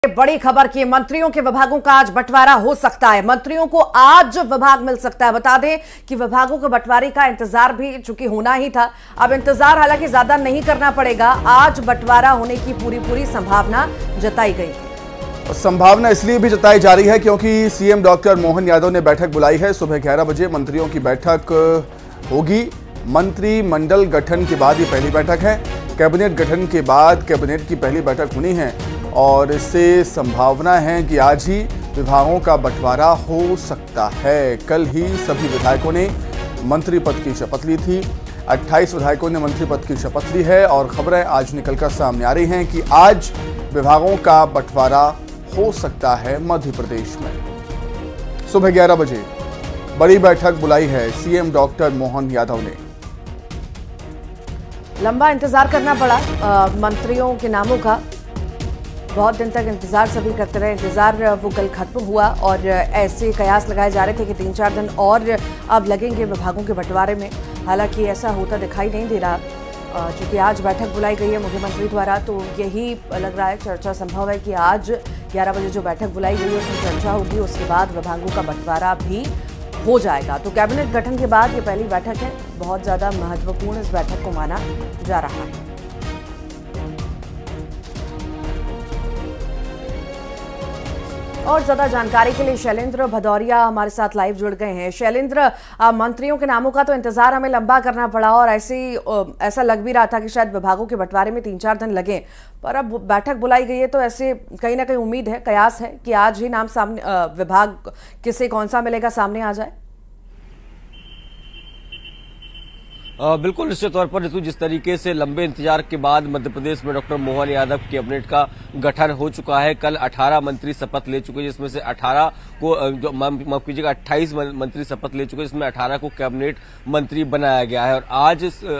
बड़ी खबर की मंत्रियों के विभागों का आज बंटवारा हो सकता है। मंत्रियों को आज विभाग मिल सकता है। बता दें कि विभागों के बंटवारे का इंतजार भी चूंकि होना ही था, अब इंतजार हालांकि ज्यादा नहीं करना पड़ेगा। आज बंटवारा होने की पूरी संभावना जताई गई है। संभावना इसलिए भी जताई जा रही है क्योंकि सीएम डॉक्टर मोहन यादव ने बैठक बुलाई है। सुबह 11 बजे मंत्रियों की बैठक होगी। मंत्रिमंडल गठन के बाद ये पहली बैठक है। कैबिनेट गठन के बाद कैबिनेट की पहली बैठक होनी है और इससे संभावना है कि आज ही विभागों का बंटवारा हो सकता है। कल ही सभी विधायकों ने मंत्री पद की शपथ ली थी। 28 विधायकों ने मंत्री पद की शपथ ली है और खबरें आज निकलकर सामने आ रही हैं कि आज विभागों का बंटवारा हो सकता है मध्य प्रदेश में। सुबह 11 बजे बड़ी बैठक बुलाई है सीएम डॉक्टर मोहन यादव ने। लंबा इंतजार करना पड़ा मंत्रियों के नामों का। बहुत दिन तक इंतजार सभी करते रहे। इंतजार वो कल खत्म हुआ और ऐसे कयास लगाए जा रहे थे कि 3-4 दिन और अब लगेंगे विभागों के बंटवारे में। हालांकि ऐसा होता दिखाई नहीं दे रहा। चूंकि आज बैठक बुलाई गई है मुख्यमंत्री द्वारा, तो यही लग रहा है, चर्चा संभव है कि आज 11 बजे जो बैठक बुलाई गई है उसमें चर्चा होगी। उसके बाद विभागों का बंटवारा भी हो जाएगा। तो कैबिनेट गठन के बाद ये पहली बैठक है। बहुत ज्यादा महत्वपूर्ण इस बैठक को माना जा रहा है। और ज्यादा जानकारी के लिए शैलेंद्र भदौरिया हमारे साथ लाइव जुड़ गए हैं। शैलेंद्र, मंत्रियों के नामों का तो इंतजार हमें लंबा करना पड़ा और ऐसा लग भी रहा था कि शायद विभागों के बंटवारे में 3-4 दिन लगे, पर अब बैठक बुलाई गई है तो ऐसे कहीं ना कहीं उम्मीद है, कयास है कि आज ही नाम सामने विभाग किसे कौन सा मिलेगा सामने आ जाए। बिल्कुल निश्चित तौर पर ऋतु, जिस तरीके से लंबे इंतजार के बाद मध्य प्रदेश में डॉक्टर मोहन यादव कैबिनेट का गठन हो चुका है। कल 18 मंत्री शपथ ले चुके हैं, जिसमें से 18 को माफ कीजिएगा 28 मंत्री शपथ ले चुके हैं, जिसमें 18 को कैबिनेट मंत्री बनाया गया है। और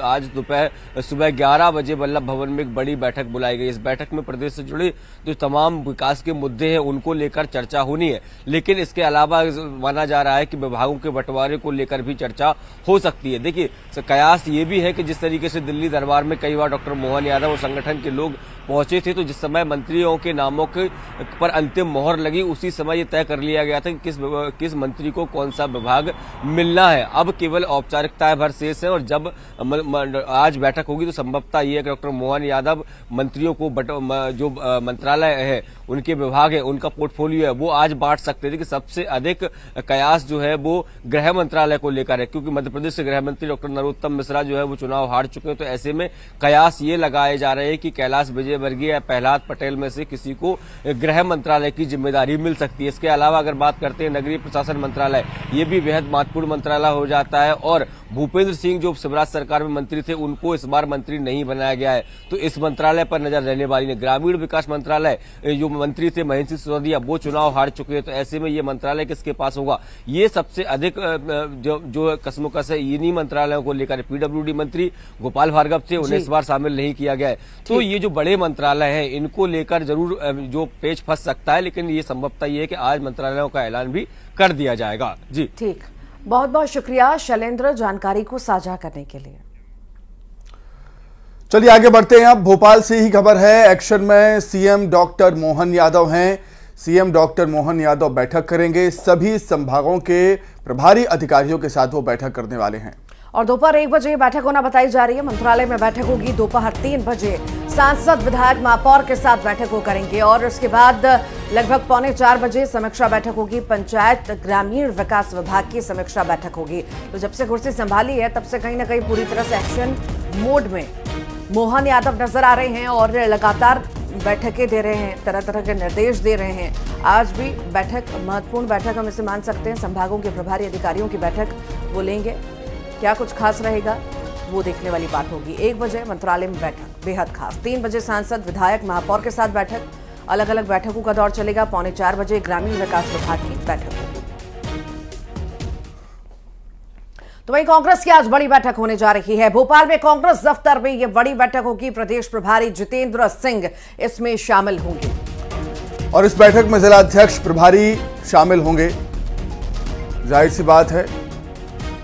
आज दोपहर सुबह 11 बजे वल्लभ भवन में एक बड़ी बैठक बुलाई गई। इस बैठक में प्रदेश से जुड़े जो तमाम विकास के मुद्दे हैं उनको लेकर चर्चा होनी है, लेकिन इसके अलावा माना जा रहा है कि विभागों के बंटवारे को लेकर भी चर्चा हो सकती है। देखिए, कयास ये भी है कि जिस तरीके से दिल्ली दरबार में कई बार डॉक्टर मोहन यादव और संगठन के लोग पहुंचे थे, तो जिस समय मंत्रियों के नामों के पर अंतिम मोहर लगी उसी समय ये तय कर लिया गया था कि किस मंत्री को कौन सा विभाग मिलना है। अब केवल औपचारिकताएं भर शेष है और जब आज बैठक होगी तो संभवतः ये है कि डॉक्टर मोहन यादव मंत्रियों को जो मंत्रालय है, उनके विभाग है, उनका पोर्टफोलियो है, वो आज बांट सकते थे। कि सबसे अधिक कयास जो है वो गृह मंत्रालय को लेकर है, क्योंकि मध्य प्रदेश के गृह मंत्री डॉक्टर नरोत्तम मिश्रा जो है वो चुनाव हार चुके हैं। तो ऐसे में कयास ये लगाए जा रहे हैं कि कैलाश विजयवर्गीय या प्रहलाद पटेल में से किसी को गृह मंत्रालय की जिम्मेदारी मिल सकती है। इसके अलावा अगर बात करते हैं नगरीय प्रशासन मंत्रालय, ये भी बेहद महत्वपूर्ण मंत्रालय हो जाता है और भूपेंद्र सिंह जो शिवराज सरकार में मंत्री थे उनको इस बार मंत्री नहीं बनाया गया है, तो इस मंत्रालय पर नजर रहने वाली है। ग्रामीण विकास मंत्रालय जो मंत्री थे महेंद्र सिंह सिसोदिया, वो चुनाव हार चुके हैं, तो ऐसे में ये मंत्रालय किसके पास होगा? ये सबसे अधिक जो कसमोकस है इन्हीं मंत्रालयों को लेकर। पीडब्ल्यूडी मंत्री गोपाल भार्गव थे, उन्हें इस बार शामिल नहीं किया गया है। तो ये जो बड़े मंत्रालय हैं इनको लेकर जरूर जो पेच फंस सकता है, लेकिन ये संभवतः ये है कि आज मंत्रालयों का ऐलान भी कर दिया जाएगा। जी ठीक, बहुत बहुत शुक्रिया शैलेंद्र जानकारी को साझा करने के लिए। चलिए आगे बढ़ते हैं। अब भोपाल से ही खबर है। एक्शन में सीएम डॉक्टर मोहन यादव हैं। सीएम डॉक्टर मोहन यादव बैठक करेंगे। सभी संभागों के प्रभारी अधिकारियों के साथ वो बैठक करने वाले हैं और दोपहर 1 बजे बैठक होना बताई जा रही है। मंत्रालय में बैठक होगी। दोपहर 3 बजे सांसद विधायक महापौर के साथ बैठक वो करेंगे और उसके बाद लगभग 3:45 बजे समीक्षा बैठक होगी। पंचायत ग्रामीण विकास विभाग की समीक्षा बैठक होगी। तो जब से कुर्सी संभाली है तब से कहीं ना कहीं पूरी तरह से एक्शन मोड में मोहन यादव नजर आ रहे हैं और लगातार बैठकें दे रहे हैं, तरह तरह के निर्देश दे रहे हैं। आज भी बैठक, महत्वपूर्ण बैठक हम इसे मान सकते हैं। संभागों के प्रभारी अधिकारियों की बैठक वो लेंगे। क्या कुछ खास रहेगा वो देखने वाली बात होगी। 1 बजे मंत्रालय में बैठक बेहद खास। 3 बजे सांसद विधायक महापौर के साथ बैठक, अलग अलग बैठकों का दौर चलेगा। 3:45 बजे ग्रामीण विकास विभाग की बैठक होगी। तो वहीं कांग्रेस की आज बड़ी बैठक होने जा रही है। भोपाल में कांग्रेस दफ्तर में यह बड़ी बैठक होगी। प्रदेश प्रभारी जितेंद्र सिंह इसमें शामिल होंगे और इस बैठक में जिला अध्यक्ष प्रभारी शामिल होंगे। जाहिर सी बात है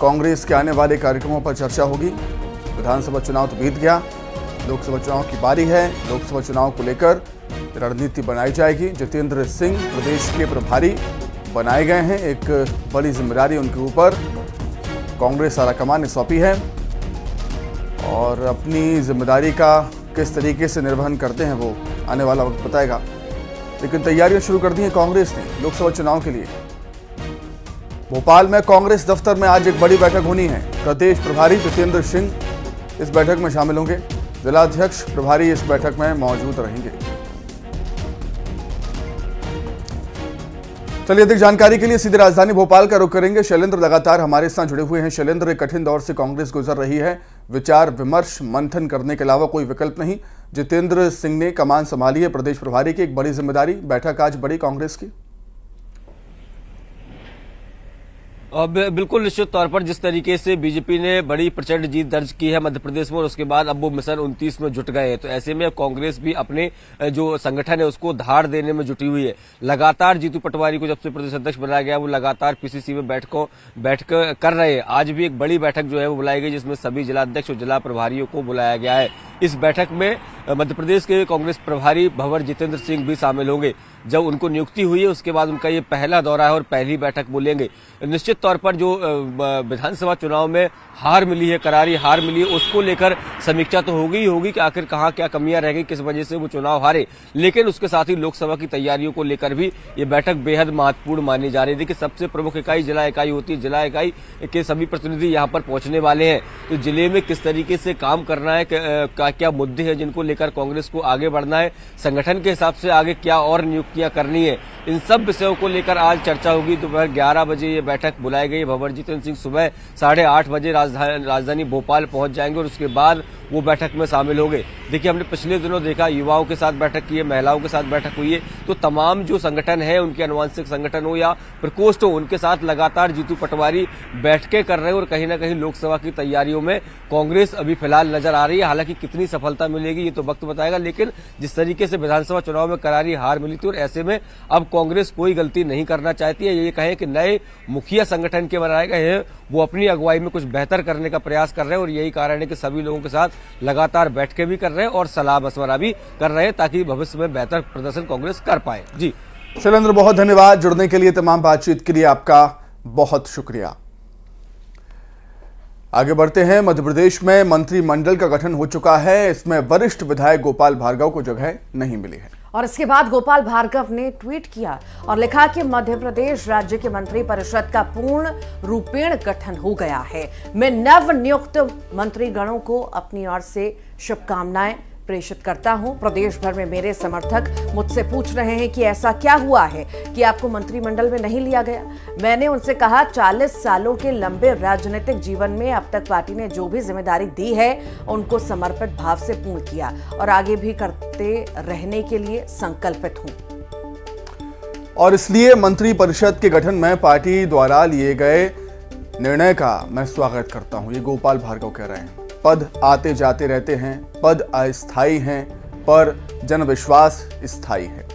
कांग्रेस के आने वाले कार्यक्रमों पर चर्चा होगी। विधानसभा चुनाव तो बीत गया, लोकसभा चुनाव की बारी है। लोकसभा चुनाव को लेकर रणनीति बनाई जाएगी। जितेंद्र सिंह प्रदेश के प्रभारी बनाए गए हैं। एक बड़ी जिम्मेदारी उनके ऊपर कांग्रेस आलाकमान ने सौंपी है और अपनी जिम्मेदारी का किस तरीके से निर्वहन करते हैं वो आने वाला वक्त बताएगा। लेकिन तैयारियां शुरू कर दी हैं कांग्रेस ने लोकसभा चुनाव के लिए। भोपाल में कांग्रेस दफ्तर में आज एक बड़ी बैठक होनी है। प्रदेश प्रभारी जितेंद्र सिंह इस बैठक में शामिल होंगे। जिलाध्यक्ष प्रभारी इस बैठक में मौजूद रहेंगे। चलिए अधिक जानकारी के लिए सीधे राजधानी भोपाल का रुख करेंगे। शैलेंद्र लगातार हमारे साथ जुड़े हुए हैं। शैलेंद्र, एक कठिन दौर से कांग्रेस गुजर रही है। विचार विमर्श मंथन करने के अलावा कोई विकल्प नहीं। जितेंद्र सिंह ने कमान संभाली है प्रदेश प्रभारी की, एक बड़ी जिम्मेदारी। बैठक आज बड़ी कांग्रेस की। बिल्कुल निश्चित तौर पर जिस तरीके से बीजेपी ने बड़ी प्रचंड जीत दर्ज की है मध्य प्रदेश में और उसके बाद अब वो मिशन 29 में जुट गए हैं, तो ऐसे में अब कांग्रेस भी अपने जो संगठन है उसको धार देने में जुटी हुई है। लगातार जीतू पटवारी को जब से प्रदेश अध्यक्ष बनाया गया वो लगातार पीसीसी में बैठ कर रहे हैं। आज भी एक बड़ी बैठक जो है वो बुलाई गई जिसमें सभी जिलाध्यक्ष और जिला प्रभारियों को बुलाया गया है। इस बैठक में मध्य प्रदेश के कांग्रेस प्रभारी भंवर जितेंद्र सिंह भी शामिल होंगे। जब उनको नियुक्ति हुई है उसके बाद उनका ये पहला दौरा है और पहली बैठक बोलेंगे। निश्चित तौर पर जो विधानसभा चुनाव में हार मिली है, करारी हार मिली है, उसको लेकर समीक्षा तो होगी ही होगी कि आखिर कहाँ क्या कमियां रह गई, किस वजह से वो चुनाव हारे। लेकिन उसके साथ ही लोकसभा की तैयारियों को लेकर भी ये बैठक बेहद महत्वपूर्ण मानी जा रही है। देखिए, सबसे प्रमुख इकाई जिला इकाई होती है। जिला इकाई के सभी प्रतिनिधि यहाँ पर पहुंचने वाले हैं, तो जिले में किस तरीके से काम करना है, क्या मुद्दे हैं जिनको लेकर कांग्रेस को आगे बढ़ना है, संगठन के हिसाब से आगे क्या और नियुक्तियां करनी है, इन सब विषयों को लेकर आज चर्चा होगी। दोपहर 11 बजे ये बैठक बुलाई गई। भंवर जितेंद्र सिंह सुबह 8:30 बजे राजधानी भोपाल पहुंच जाएंगे और उसके बाद वो बैठक में शामिल होंगे। देखिए, हमने पिछले दिनों देखा युवाओं के साथ बैठक की है, महिलाओं के साथ बैठक हुई है, तो तमाम जो संगठन है, उनके अनुवांशिक संगठन हो या प्रकोष्ठ हो, उनके साथ लगातार जीतू पटवारी बैठकें कर रहे हैं और कहीं ना कहीं लोकसभा की तैयारियों में कांग्रेस अभी फिलहाल नजर आ रही है। हालांकि कितनी सफलता मिलेगी ये तो वक्त बताएगा, लेकिन जिस तरीके से विधानसभा चुनाव में करारी हार मिली थी और ऐसे में अब कांग्रेस कोई गलती नहीं करना चाहती है। ये कहें कि नए मुखिया संगठन के बनाए गए हैं, वो अपनी अगुवाई में कुछ बेहतर करने का प्रयास कर रहे हैं और यही कारण है कि सभी लोगों के साथ लगातार बैठकें भी कर रहे हैं और सलाह मशवरा भी कर रहे हैं ताकि भविष्य में बेहतर प्रदर्शन कांग्रेस कर पाए। जी शैलेंद्र, बहुत धन्यवाद जुड़ने के लिए, तमाम बातचीत के लिए आपका बहुत शुक्रिया। आगे बढ़ते हैं। मध्य प्रदेश में मंत्रिमंडल का गठन हो चुका है। इसमें वरिष्ठ विधायक गोपाल भार्गव को जगह नहीं मिली है और इसके बाद गोपाल भार्गव ने ट्वीट किया और लिखा कि मध्य प्रदेश राज्य के मंत्री परिषद का पूर्ण रूपेण गठन हो गया है। मैं नव नियुक्त मंत्रीगणों को अपनी ओर से शुभकामनाएं प्रेषित करता हूं। प्रदेश भर में मेरे समर्थक मुझसे पूछ रहे हैं कि ऐसा क्या हुआ है कि आपको मंत्रिमंडल में नहीं लिया गया। मैंने उनसे कहा, 40 सालों के लंबे राजनीतिक जीवन में अब तक पार्टी ने जो भी जिम्मेदारी दी है उनको समर्पित भाव से पूर्ण किया और आगे भी करते रहने के लिए संकल्पित हूं। और इसलिए मंत्री परिषद के गठन में पार्टी द्वारा लिए गए निर्णय का मैं स्वागत करता हूं। ये गोपाल भार्गव कह रहे हैं। पद आते जाते रहते हैं, पद अस्थायी हैं, पर जनविश्वास स्थायी है।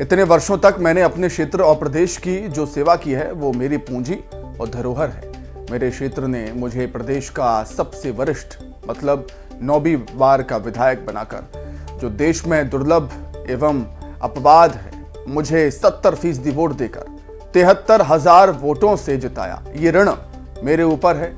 इतने वर्षों तक मैंने अपने क्षेत्र और प्रदेश की जो सेवा की है वो मेरी पूंजी और धरोहर है। मेरे क्षेत्र ने मुझे प्रदेश का सबसे वरिष्ठ मतलब 9वीं बार का विधायक बनाकर जो देश में दुर्लभ एवं अपवाद है, मुझे 70% वोट देकर 73,000 वोटों से जिताया। ये ऋण मेरे ऊपर है।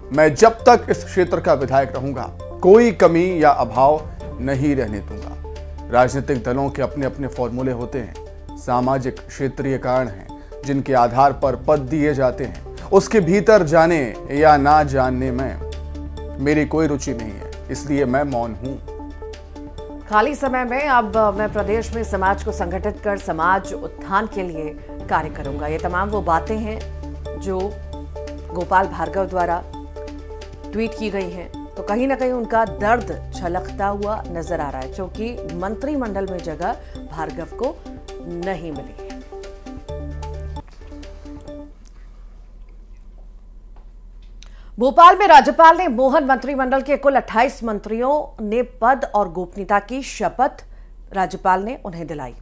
मैं जब तक इस क्षेत्र का विधायक रहूंगा कोई कमी या अभाव नहीं रहने दूंगा। राजनीतिक दलों के अपने अपने फॉर्मूले होते हैं, सामाजिक क्षेत्रीय कारण हैं जिनके आधार पर पद दिए जाते हैं। उसके भीतर जाने या ना जानने में मेरी कोई रुचि नहीं है, इसलिए मैं मौन हूं। खाली समय में अब मैं प्रदेश में समाज को संगठित कर समाज उत्थान के लिए कार्य करूंगा। ये तमाम वो बातें हैं जो गोपाल भार्गव द्वारा ट्वीट की गई हैं, तो कहीं ना कहीं उनका दर्द छलकता हुआ नजर आ रहा है, क्योंकि मंत्रिमंडल में जगह भार्गव को नहीं मिली है। भोपाल में राज्यपाल ने मोहन मंत्रिमंडल के कुल 28 मंत्रियों ने पद और गोपनीयता की शपथ राज्यपाल ने उन्हें दिलाई।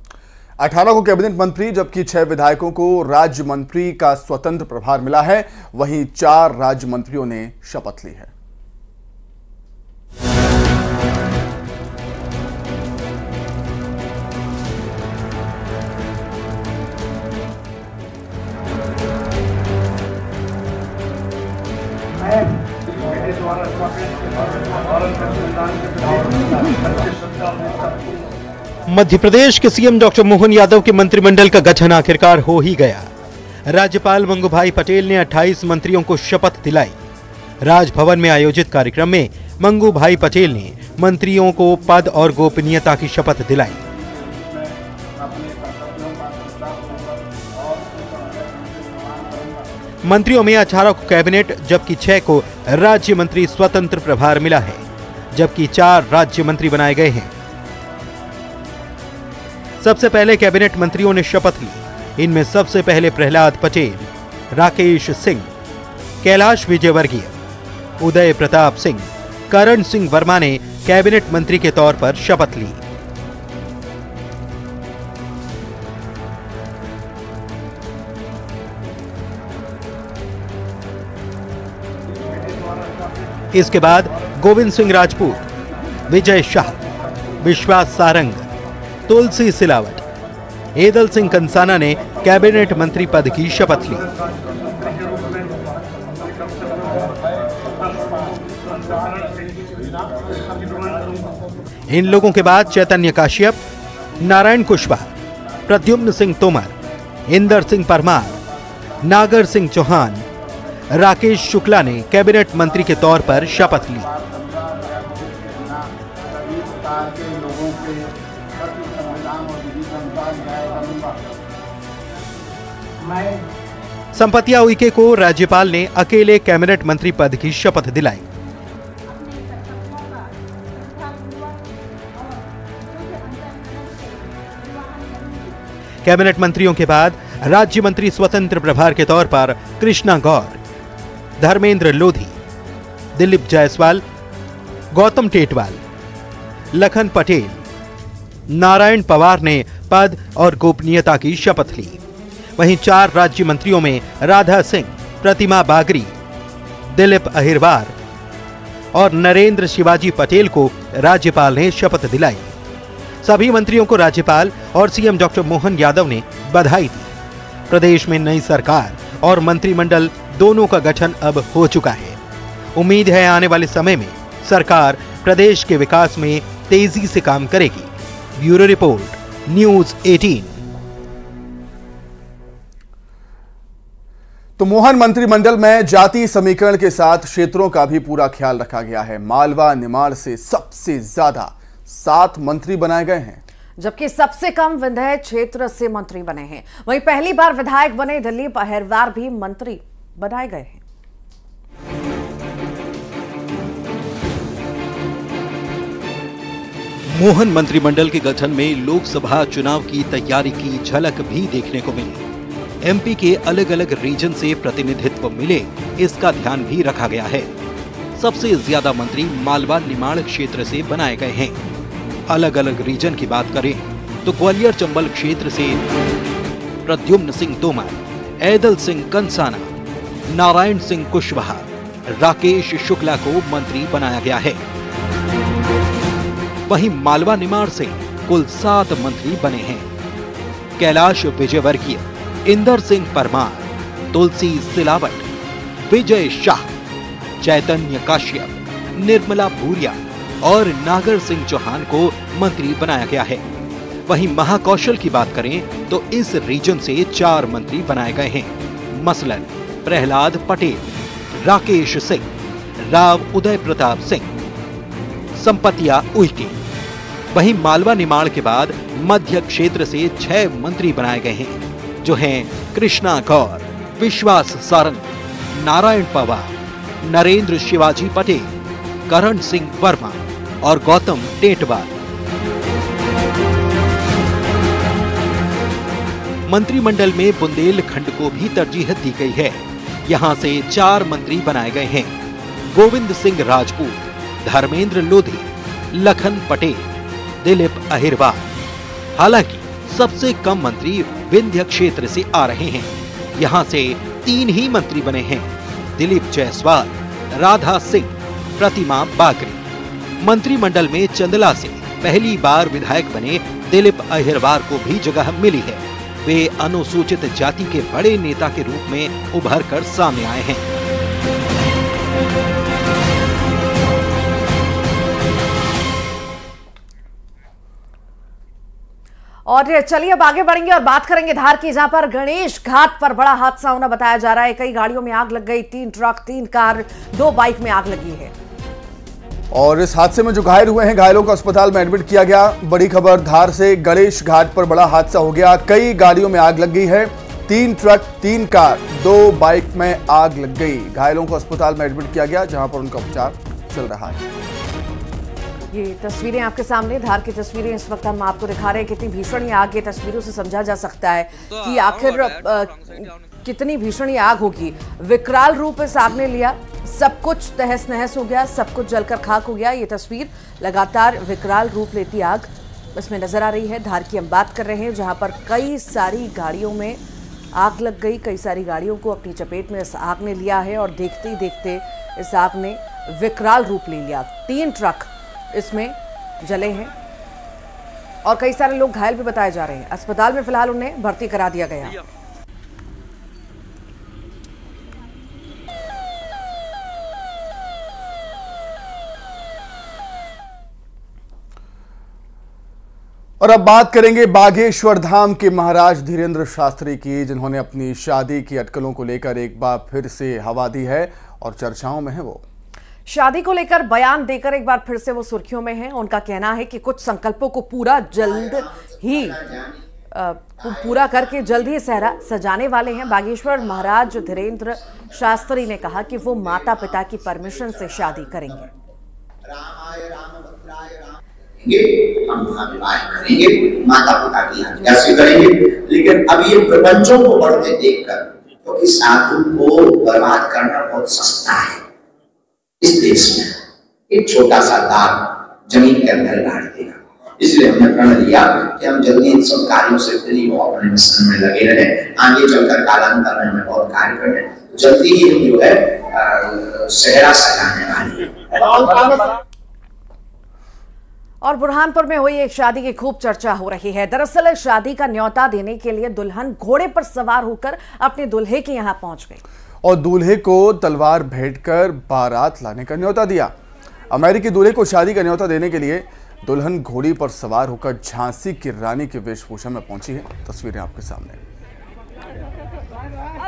18 को कैबिनेट मंत्री जबकि 6 विधायकों को राज्य मंत्री का स्वतंत्र प्रभार मिला है। वहीं 4 राज्य मंत्रियों ने शपथ ली है। मध्य प्रदेश के सीएम डॉक्टर मोहन यादव के मंत्रिमंडल का गठन आखिरकार हो ही गया। राज्यपाल मंगूभाई पटेल ने 28 मंत्रियों को शपथ दिलाई। राजभवन में आयोजित कार्यक्रम में मंगूभाई पटेल ने मंत्रियों को पद और गोपनीयता की शपथ दिलाई। मंत्रियों में 18 को कैबिनेट जबकि 6 को राज्य मंत्री स्वतंत्र प्रभार मिला है, जबकि 4 राज्य मंत्री बनाए गए हैं। सबसे पहले कैबिनेट मंत्रियों ने शपथ ली। इनमें सबसे पहले प्रहलाद पटेल, राकेश सिंह, कैलाश विजयवर्गीय, उदय प्रताप सिंह, करण सिंह वर्मा ने कैबिनेट मंत्री के तौर पर शपथ ली। इसके बाद गोविंद सिंह राजपूत, विजय शाह, विश्वास सारंग, तुलसी सिलावट, एदल सिंह कंसाना ने कैबिनेट मंत्री पद की शपथ ली। इन लोगों के बाद चैतन्य काश्यप, नारायण कुशवाहा, प्रद्युम्न सिंह तोमर, इंदर सिंह परमार, नागर सिंह चौहान, राकेश शुक्ला ने कैबिनेट मंत्री के तौर पर शपथ ली। संपतिया उइके को राज्यपाल ने अकेले कैबिनेट मंत्री पद की शपथ दिलाई। कैबिनेट मंत्रियों के बाद राज्य मंत्री स्वतंत्र प्रभार के तौर पर कृष्णा गौर, धर्मेंद्र लोधी, दिलीप जायसवाल, गौतम टेटवाल, लखन पटेल, नारायण पवार ने पद और गोपनीयता की शपथ ली। वहीं 4 राज्य मंत्रियों में राधा सिंह, प्रतिमा बागरी, दिलीप अहिरवार और नरेंद्र शिवाजी पटेल को राज्यपाल ने शपथ दिलाई। सभी मंत्रियों को राज्यपाल और सीएम डॉक्टर मोहन यादव ने बधाई दी। प्रदेश में नई सरकार और मंत्रिमंडल दोनों का गठन अब हो चुका है। उम्मीद है आने वाले समय में सरकार प्रदेश के विकास में तेजी से काम करेगी। Bureau report, news 18। तो मोहन मंत्रिमंडल में जाति समीकरण के साथ क्षेत्रों का भी पूरा ख्याल रखा गया है। मालवा निमाड़ से सबसे ज्यादा 7 मंत्री बनाए गए हैं, जबकि सबसे कम विंध्य क्षेत्र से मंत्री बने हैं। वहीं पहली बार विधायक बने दिलीप अहिरवार भी मंत्री बनाए गए हैं। मोहन मंत्रिमंडल के गठन में लोकसभा चुनाव की तैयारी की झलक भी देखने को मिली। एमपी के अलग अलग रीजन से प्रतिनिधित्व मिले, इसका ध्यान भी रखा गया है। सबसे ज्यादा मंत्री मालवा निमाड़ क्षेत्र से बनाए गए हैं। अलग अलग रीजन की बात करें तो ग्वालियर चंबल क्षेत्र से प्रद्युम्न सिंह तोमर, एदल सिंह कंसाना, नारायण सिंह कुशवाहा, राकेश शुक्ला को मंत्री बनाया गया है। वहीं मालवा निमाड़ से कुल 7 मंत्री बने हैं। कैलाश विजयवर्गीय, इंदर सिंह परमार, तुलसी सिलावट, विजय शाह, चैतन्य काश्यप, निर्मला भूरिया और नागर सिंह चौहान को मंत्री बनाया गया है। वहीं महाकौशल की बात करें तो इस रीजन से 4 मंत्री बनाए गए हैं। मसलन प्रहलाद पटेल, राकेश सिंह, राव उदय प्रताप सिंह, संपतिया उइके। वहीं मालवा निमाड़ के बाद मध्य क्षेत्र से 6 मंत्री बनाए गए हैं, जो हैं कृष्णा गौर, विश्वास सारंग, नारायण पवार, नरेंद्र शिवाजी पटेल, करण सिंह वर्मा और गौतम टेटवाल। मंत्रिमंडल में बुंदेलखंड को भी तरजीह दी गई है। यहां से 4 मंत्री बनाए गए हैं। गोविंद सिंह राजपूत, धर्मेंद्र लोधी, लखन पटेल, दिलीप अहिरवार। हालांकि सबसे कम मंत्री विंध्य क्षेत्र से आ रहे हैं। यहां से 3 ही मंत्री बने हैं, दिलीप जायसवाल, राधा सिंह, प्रतिमा बागरी। मंत्रिमंडल में चंदला से पहली बार विधायक बने दिलीप अहिरवार को भी जगह मिली है। वे अनुसूचित जाति के बड़े नेता के रूप में उभर कर सामने आए हैं। और चलिए अब आगे बढ़ेंगे और बात करेंगे धार की, जहां पर गणेश घाट पर बड़ा हादसा होना बताया जा रहा है। कई गाड़ियों में आग लग गई, 3 ट्रक, 3 कार, 2 बाइक में आग लगी है। और इस हादसे में जो घायल हुए हैं, घायलों को अस्पताल में एडमिट किया गया। बड़ी खबर धार से, गणेश घाट पर बड़ा हादसा हो गया। कई गाड़ियों में आग लग गई है, 3 ट्रक, 3 कार, 2 बाइक में आग लग गई। घायलों को अस्पताल में एडमिट किया गया, जहां पर उनका उपचार चल रहा है। ये तस्वीरें आपके सामने, धार की तस्वीरें इस वक्त हम आपको दिखा रहे हैं। कितनी भीषण ये आग, ये तस्वीरों से समझा जा सकता है कि आखिर कितनी भीषण ये आग होगी। विकराल रूप इस आग ने लिया, सब कुछ तहस नहस हो गया, सब कुछ जलकर खाक हो गया। ये तस्वीर लगातार विकराल रूप लेती आग इसमें नजर आ रही है। धार की हम बात कर रहे हैं, जहां पर कई सारी गाड़ियों में आग लग गई। कई सारी गाड़ियों को अपनी चपेट में इस आग ने लिया है और देखते ही देखते इस आग ने विकराल रूप ले लिया। 3 ट्रक इसमें जले हैं और कई सारे लोग घायल भी बताए जा रहे हैं। अस्पताल में फिलहाल उन्हें भर्ती करा दिया गया। और अब बात करेंगे बागेश्वर धाम के महाराज धीरेन्द्र शास्त्री की, जिन्होंने अपनी शादी की अटकलों को लेकर एक बार फिर से हवा दी है और चर्चाओं में है। वो शादी को लेकर बयान देकर एक बार फिर से वो सुर्खियों में है। उनका कहना है कि कुछ संकल्पों को जल्द ही पूरा करके जल्द ही सेहरा सजाने वाले हैं। बागेश्वर महाराज धीरेन्द्र शास्त्री ने कहा कि वो माता पिता की परमिशन से शादी करेंगे। हम विवाह करेंगे, माता पिता की आज्ञा से करेंगे, लेकिन अब ये प्रपंचों को बढ़ते देखकर, क्योंकि साधु को बर्बाद करना बहुत सस्ता है। इस देश में एक छोटा सा दाग जमीन के अंदर गाड़ देगा, इसलिए हमने प्रण लिया कि हम जल्दी इन सब कार्यों से फ्री हो, अपने मिशन में लगे रहे। आगे चलकर कालांतर में हमें बहुत कार्य करने, जल्दी ही हम जो है सेहरा सजाने वाले हैं। और बुरहानपुर में हुई एक शादी की खूब चर्चा हो रही है। दरअसल शादी का न्योता देने के लिए दुल्हन घोड़े पर सवार होकर अपने दूल्हे के यहां पहुंच गई और दूल्हे को तलवार भेंटकर बारात लाने का न्योता दिया। अमेरिकी दूल्हे को शादी का न्योता देने के लिए दुल्हन घोड़ी पर सवार होकर झांसी की रानी की वेशभूषा में पहुंची है। तस्वीरें आपके सामने।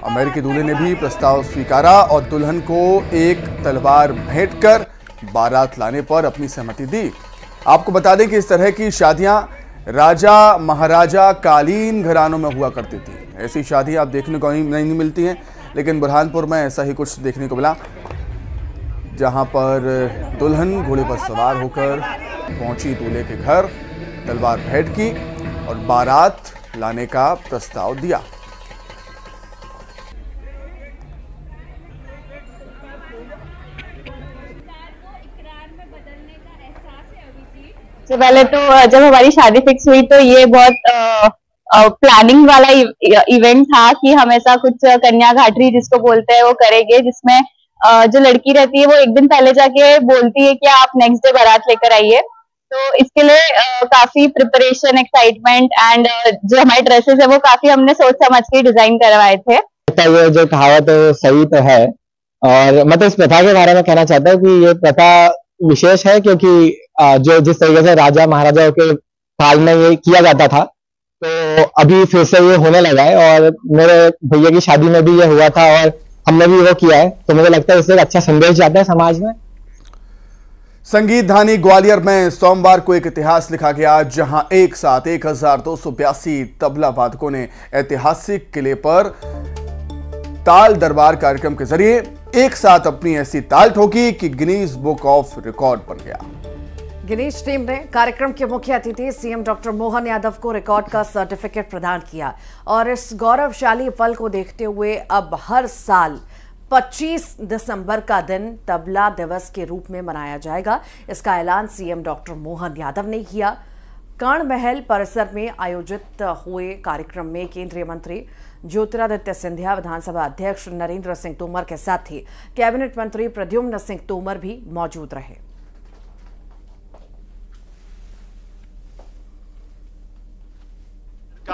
अमेरिकी दूल्हे ने भी प्रस्ताव स्वीकारा और दुल्हन को एक तलवार भेंटकर बारात लाने पर अपनी सहमति दी। आपको बता दें कि इस तरह की शादियां राजा महाराजा कालीन घरानों में हुआ करती थी। ऐसी शादियां आप देखने को नहीं मिलती हैं, लेकिन बुरहानपुर में ऐसा ही कुछ देखने को मिला, जहां पर दुल्हन घोड़े पर सवार होकर पहुंची दूल्हे के घर, तलवार भेंट की और बारात लाने का प्रस्ताव दिया। सबसे पहले तो जब हमारी शादी फिक्स हुई तो ये बहुत प्लानिंग वाला इवेंट था कि हम ऐसा कुछ कन्या घाटरी जिसको बोलते हैं वो करेंगे, जिसमें जो लड़की रहती है वो एक दिन पहले जाके बोलती है कि आप नेक्स्ट डे बारात लेकर आइए। तो इसके लिए काफी प्रिपरेशन, एक्साइटमेंट एंड जो हमारे ड्रेसेस है वो काफी हमने सोच समझ के डिजाइन करवाए थे। ये जो कहावत है सही तो है, और मैं तो इस प्रथा के बारे में कहना चाहता हूँ कि ये प्रथा विशेष है, क्योंकि जो जिस तरीके से राजा महाराजाओं के काल में ये किया जाता था, तो अभी फिर से ये होने लगा है। और मेरे भैया की शादी में भी ये हुआ था और हमने भी वो किया है, तो मुझे लगता है इससे एक अच्छा संदेश जाता है समाज में। संगीत धानी ग्वालियर में सोमवार को एक इतिहास लिखा गया, जहां एक साथ 1282 तबला वादकों ने ऐतिहासिक किले पर ताल दरबार कार्यक्रम के जरिए एक साथ अपनी ऐसी ताल ठोकी कि गिनीज बुक ऑफ रिकॉर्ड बन गया। गिनीज टीम ने कार्यक्रम के मुख्य अतिथि सीएम डॉक्टर मोहन यादव को रिकॉर्ड का सर्टिफिकेट प्रदान किया और इस गौरवशाली पल को देखते हुए अब हर साल 25 दिसंबर का दिन तबला दिवस के रूप में मनाया जाएगा। इसका ऐलान सीएम डॉक्टर मोहन यादव ने किया। कर्ण महल परिसर में आयोजित हुए कार्यक्रम में केंद्रीय मंत्री ज्योतिरादित्य सिंधिया, विधानसभा अध्यक्ष नरेंद्र सिंह तोमर के साथ ही कैबिनेट मंत्री प्रद्युम्न सिंह तोमर भी मौजूद रहे।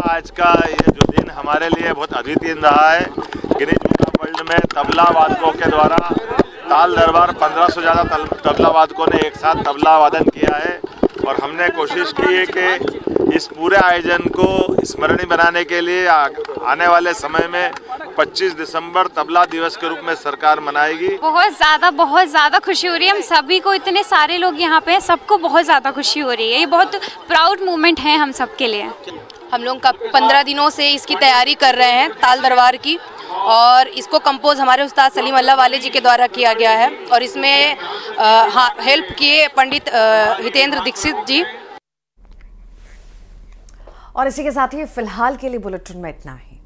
आज का ये जो दिन हमारे लिए बहुत अद्वितीय रहा है। गिनीज बुक ऑफ वर्ल्ड में तबला वादकों के द्वारा ताल दरबार 1500 ज़्यादा तबला वादकों ने एक साथ तबला वादन किया है। और हमने कोशिश की है कि इस पूरे आयोजन को स्मरणीय बनाने के लिए आने वाले समय में 25 दिसंबर तबला दिवस के रूप में सरकार मनाएगी। बहुत ज़्यादा खुशी हो रही है। हम सभी को, इतने सारे लोग यहाँ पे हैं, सबको बहुत ज़्यादा खुशी हो रही है। ये बहुत प्राउड मोमेंट है हम सब के लिए। हम लोग का 15 दिनों से इसकी तैयारी कर रहे हैं ताल दरबार की, और इसको कंपोज हमारे उस्ताद सलीम अल्लाह वाले जी के द्वारा किया गया है, और इसमें हेल्प किए पंडित हितेंद्र दीक्षित जी। और इसी के साथ ही फिलहाल के लिए बुलेटिन में इतना ही।